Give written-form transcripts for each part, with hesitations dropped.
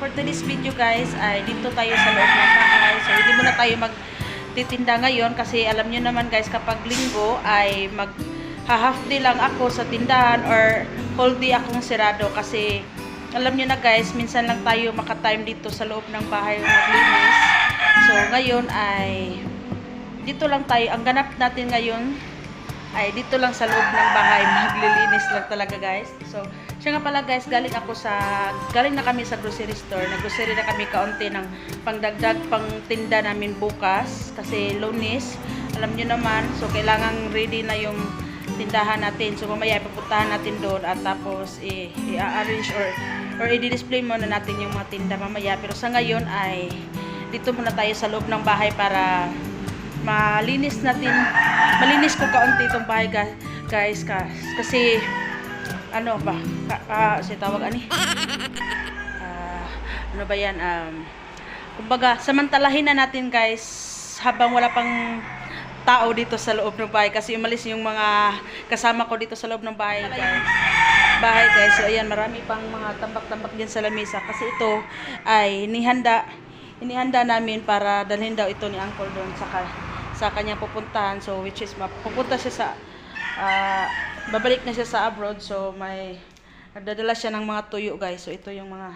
for today's video guys, ay dito tayo sa loob ng bahay. So, hindi muna tayo magtitinda ngayon kasi alam nyo naman guys, kapag linggo ay half day lang ako sa tindahan or whole day akong sirado kasi alam nyo na guys, minsan lang tayo makatime dito sa loob ng bahay maglinis. So, ngayon ay dito lang tayo. Ang ganap natin ngayon ay dito lang sa loob ng bahay. Maglilinis lang talaga guys. So, siya nga pala guys, galing na kami sa grocery store. Nag-grocery na kami kaunti ng pangdagdag, pang tinda namin bukas. Kasi Lunes, alam nyo naman. So, kailangan ready na yung tindahan natin. So, mamaya ipapuntahan natin doon at tapos i-arrange or i-display muna natin yung mga tinda mamaya. Pero sa ngayon ay dito muna tayo sa loob ng bahay para malinis ko kaunti itong bahay guys kasi ano ba si tawag ani ano ba yan kumbaga samantalahin na natin guys habang wala pang tao dito sa loob ng bahay kasi umalis yung mga kasama ko dito sa loob ng bahay guys. So ayan, marami pang mga tambak-tambak din sa lamesa kasi ito ay inihanda namin para dalhin daw ito ni Uncle doon sa kanyang pupuntahan. So which is pupunta siya sa babalik na siya sa abroad. So nagdadala siya ng mga tuyo guys. So ito yung mga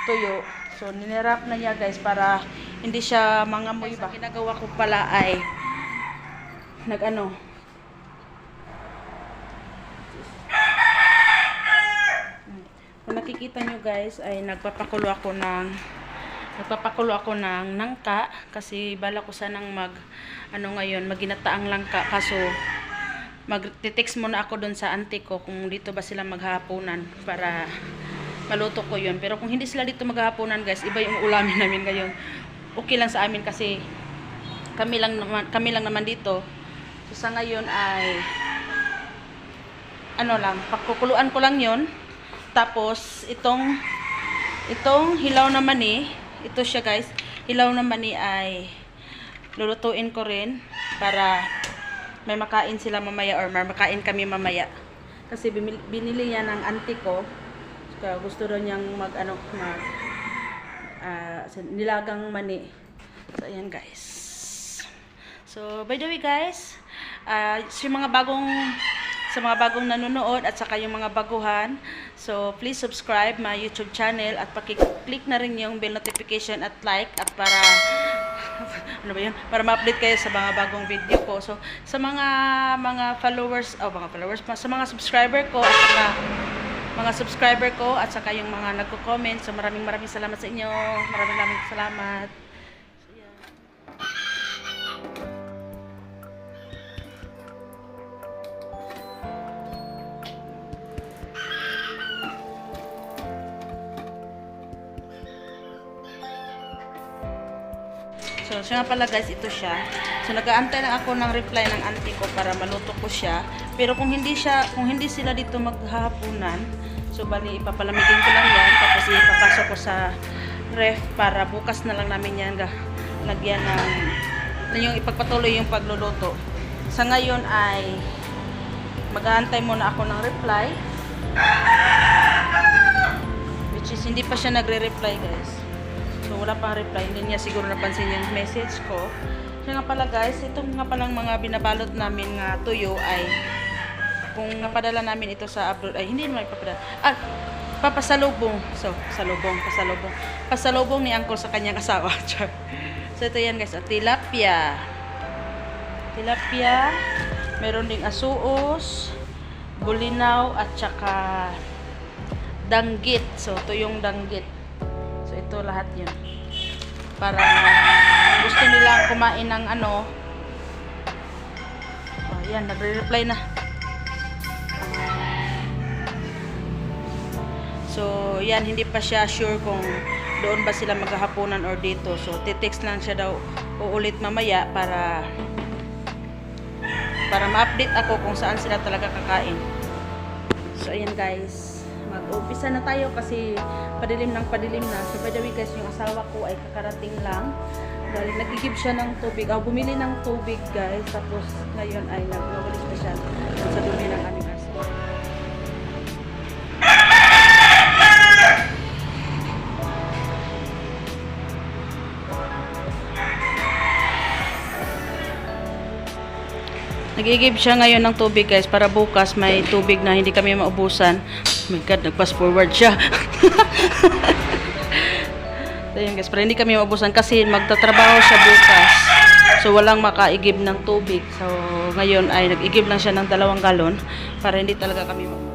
tuyo. So ninirap na niya guys para hindi siya mangamoy ba. Ang ginagawa ko pala ay kung nakikita nyo guys ay nagpapakulo ako ng nangka kasi bala ko sanang maginataang langka kaso magte-text muna ako doon sa auntie ko kung dito ba sila maghahaponan para maluto ko yun. Pero kung hindi sila dito maghahaponan guys, iba yung ulamin namin ngayon. Okay lang sa amin kasi kami lang naman dito. So sa ngayon ay pakukuluan ko lang yun. Tapos itong hilaw na mani, ito siya guys, hilaw na mani ay lulutuin ko rin para may makain sila mamaya or may makain kami mamaya. Kasi binili yan ng auntie ko. So, gusto rin niyang nilagang mani. So ayan guys. So by the way guys, sa mga bagong nanonood at saka yung mga baguhan, so please subscribe my YouTube channel at paki-click na rin yung bell notification at like at para para ma-update kayo sa mga bagong video ko. So sa mga followers, sa mga subscriber ko at saka yung mga nagko-comment, so maraming salamat sa inyo. Maraming salamat. So, siya nga pala guys, ito siya. So, nag-aantay lang ako ng reply ng auntie ko para maluto ko siya. Pero kung hindi sila dito maghahapunan, so bali ipapalamigin ko lang yan. Tapos ipapasok ko sa ref para bukas na lang namin yan lagyan yung ipagpatuloy yung pagluluto. Sa ngayon ay mag-aantay muna ako ng reply. Which is hindi pa siya nagre-reply guys. So, wala pang reply. Hindi niya siguro napansin yung message ko. Siya nga pala guys, itong nga palang mga binabalot namin nga tuyo ay kung napadala namin ito sa abroad, ay hindi naman ipapadala. Papasalubong. So, pasalubong ni Uncle sa kanyang asawa. So, ito yan guys. Tilapia. Meron ding asuos, bulinaw, at saka danggit. So, ito yung danggit. So, ito lahat yun. Para kung gusto nila kumain ng yan, nagre-reply na. So, yan, hindi pa siya sure kung doon ba sila maghahaponan or dito. So, titext lang siya daw uulit mamaya para ma-update ako kung saan sila talaga kakain. So, ayan guys. Mag-umpisa na tayo kasi padilim na. So by the way guys, yung asawa ko ay kakarating lang. Dahil nag-give siya ng tubig. Bumili ng tubig guys. Tapos ngayon ay nagwawalis na siya sa dumi ng aming aso. Nag-i-give siya ngayon ng tubig guys para bukas may tubig na hindi kami maubusan. Oh my god, nag-pass forward siya. So yun guys, para hindi kami maubusan kasi magtatrabaho siya bukas. So walang maka-i-give ng tubig. So ngayon ay nag-i-give lang siya ng 2 galon para hindi talaga kami maubusan.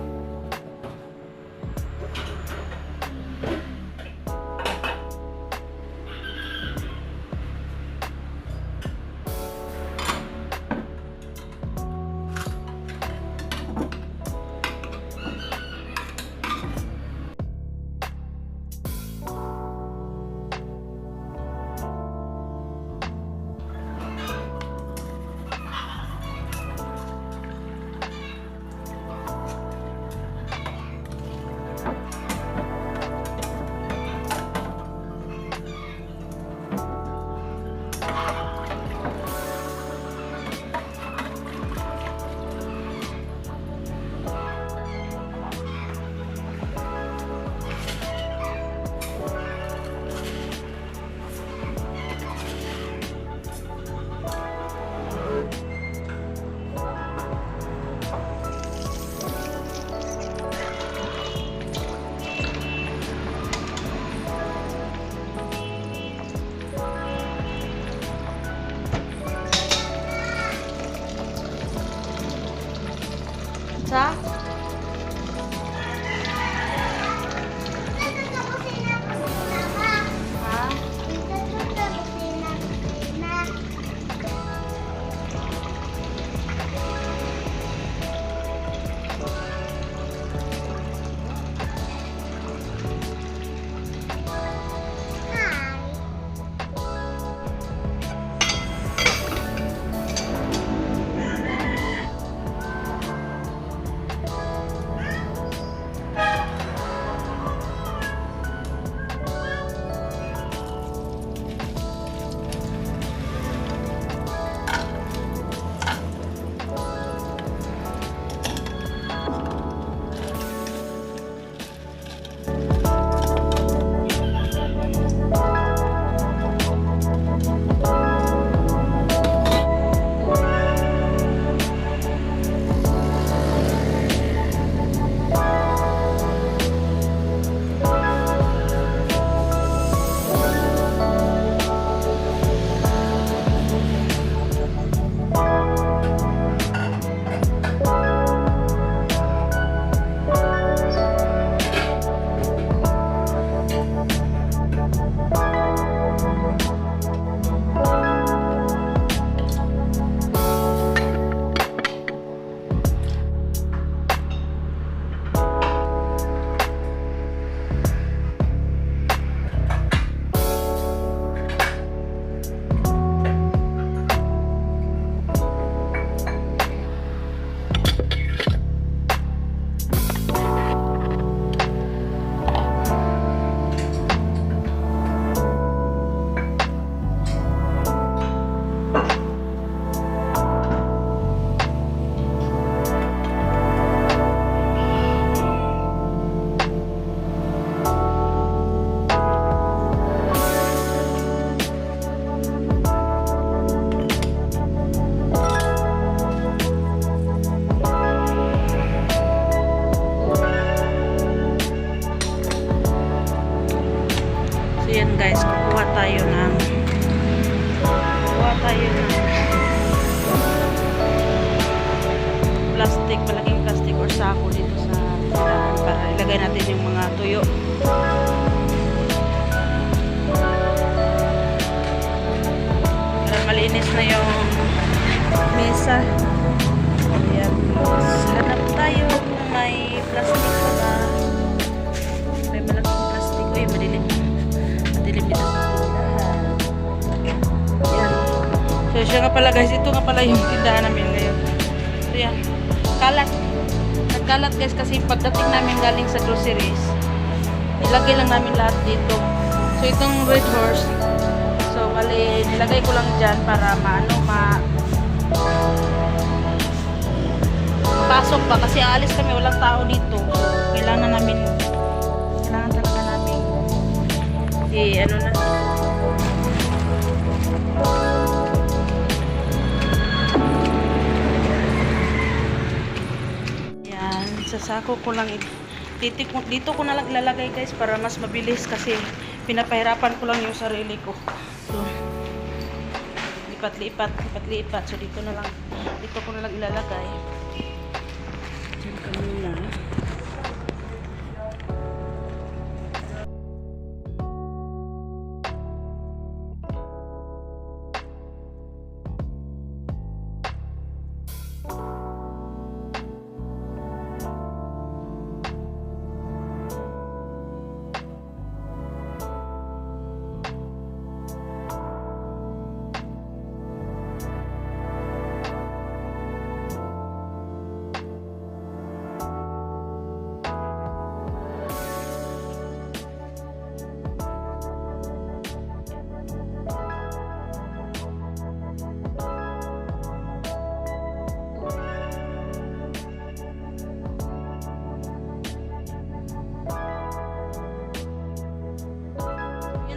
Sa? Ha? Ayan guys, kukuha tayo ng plastic, malaking plastic or sako dito sa tindahan para ilagay natin yung mga tuyo. Para malinis na yung mesa. Ayan, hanap tayo kung may plastic na may malaking plastic. Uy, madilim dito sa tindahan. Ayan. So siya nga pala guys, ito nga pala yung tindahan namin ngayon. So yan, kalat. Nagkalat guys kasi pagdating namin galing sa groceries, nilagay lang namin lahat dito. So itong Red Horse, so bali nilagay ko lang dyan para pasok pa kasi aalis kami, walang tao dito. So kailangan talaga namin ano na. Sa sako ko lang dito ko na lang ilalagay guys para mas mabilis kasi pinapahirapan ko lang yung sarili ko. So, lipat-lipat. So dito ko na lang ilalagay. Diyan ka muna.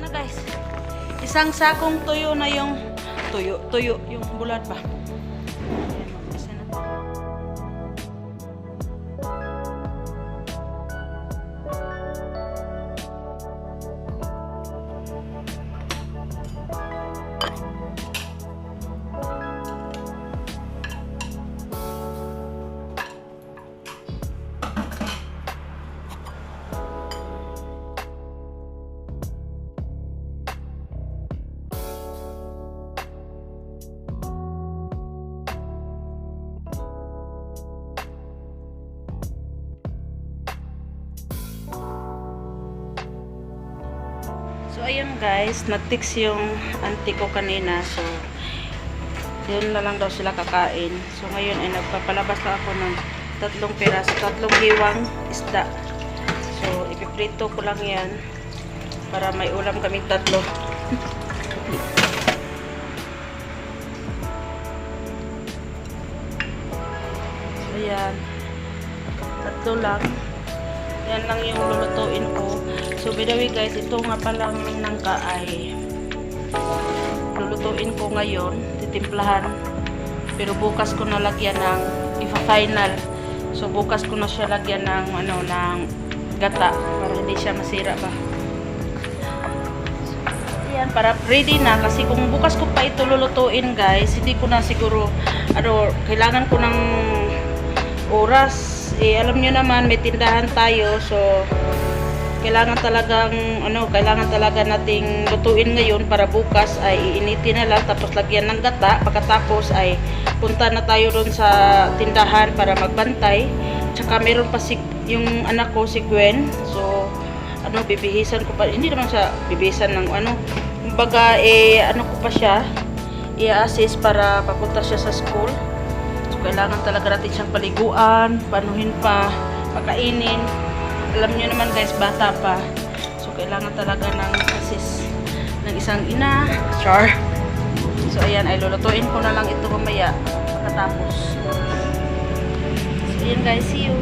Guys, isang sakong tuyo na yung tuyo yung bulad pa. Ayan, mag-isa na. So ayun guys, nag-text yung auntie ko kanina. So yun na lang daw sila kakain. So ngayon ay nagpapalabas na ako ng 3 piraso, 3 hiwang isda. So ipiprito ko lang yan para may ulam kaming 3. So ayan, 3 lang. Yan lang yung lulutuin ko. So by the way guys, ito nga palang nangka ay lulutuin ko ngayon, titimplahan. Pero bukas ko na lagyan ng ifa-final. So bukas ko na siya lagyan ng ng gata para hindi siya masira ba. Ayan, para ready na kasi kung bukas ko pa ito lulutuin guys, hindi ko na siguro kailangan ko ng oras. Alam niyo naman may tindahan tayo, so kailangan talaga nating lutuin ngayon para bukas ay iinitin na lang tapos lagyan ng gata. Pagkatapos ay punta na tayo doon sa tindahan para magbantay. Tsaka meron pa yung anak ko si Gwen. So bibihisan ko pa, hindi naman siya bibihisan ng kumbaga ko pa siya i-assist para papunta siya sa school. Kailangan talaga natin siyang paliguan, panuhin pa, pakainin. Alam niyo naman guys, bata pa. So kailangan talaga ng assist ng isang ina. Char. So ayan, ay lulutuin ko na lang ito mamaya pagkatapos. So ayan guys, see you.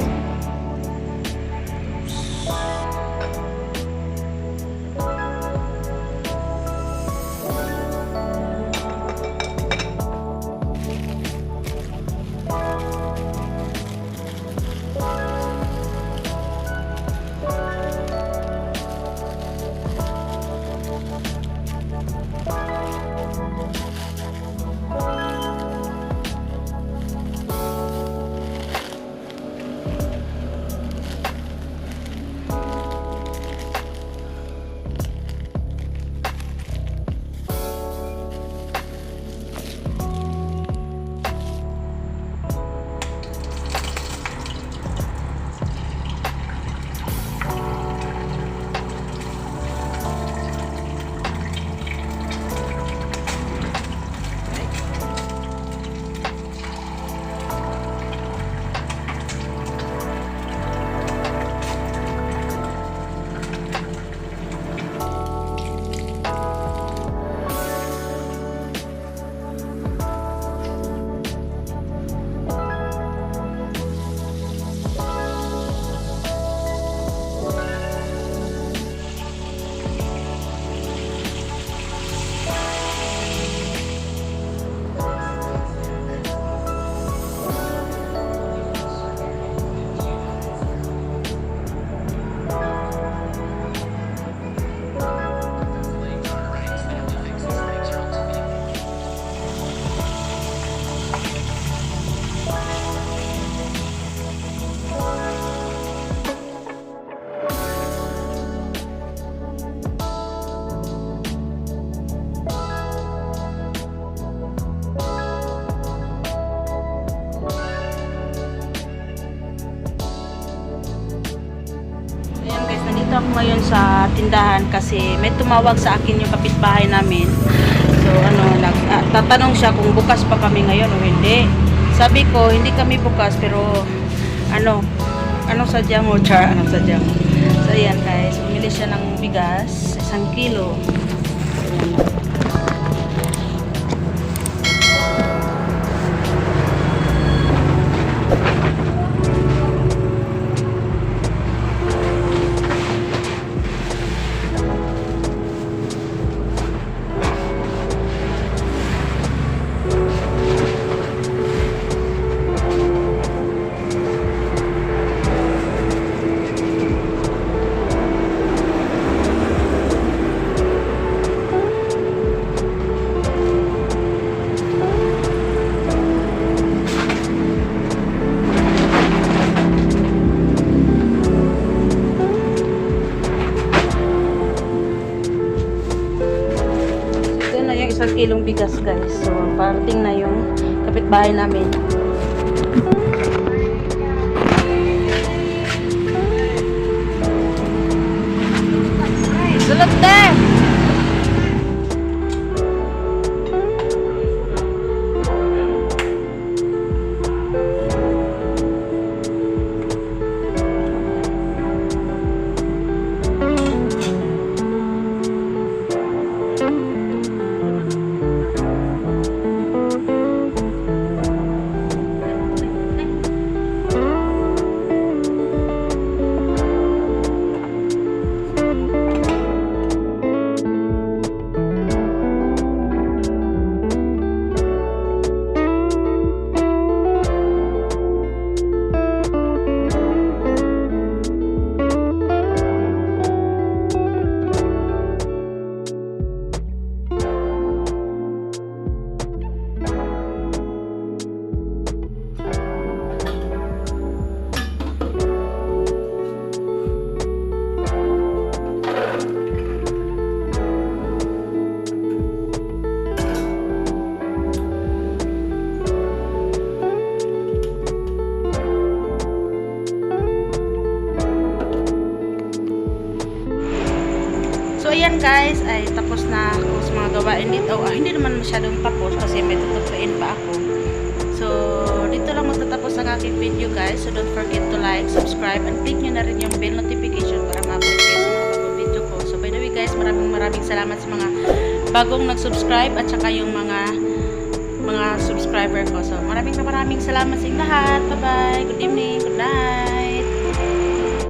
nandito ako ngayon sa tindahan kasi may tumawag sa akin yung kapitbahay namin. So tatanong siya kung bukas pa kami ngayon o hindi. Sabi ko, hindi kami bukas pero anong sadya mo, Char? Anong sadya mo? So ayan guys, bumili siya ng bigas, 1 kilo. Yung 1 kilong bigas guys. So parating na yung kapitbahay namin. Sulot din! So ayan guys, ay tapos na ako sa mga gawain dito. Hindi naman masyadong tapos kasi may tutuklain pa ako. So dito lang magtatapos ang aking video guys. So don't forget to like, subscribe, and click nyo na rin yung bell notification para ma-update kayo sa mga bagong video ko. So by the way guys, maraming salamat sa mga bagong nag-subscribe at saka yung mga subscriber ko. So maraming salamat sa inyong lahat. Bye bye, good evening, good night.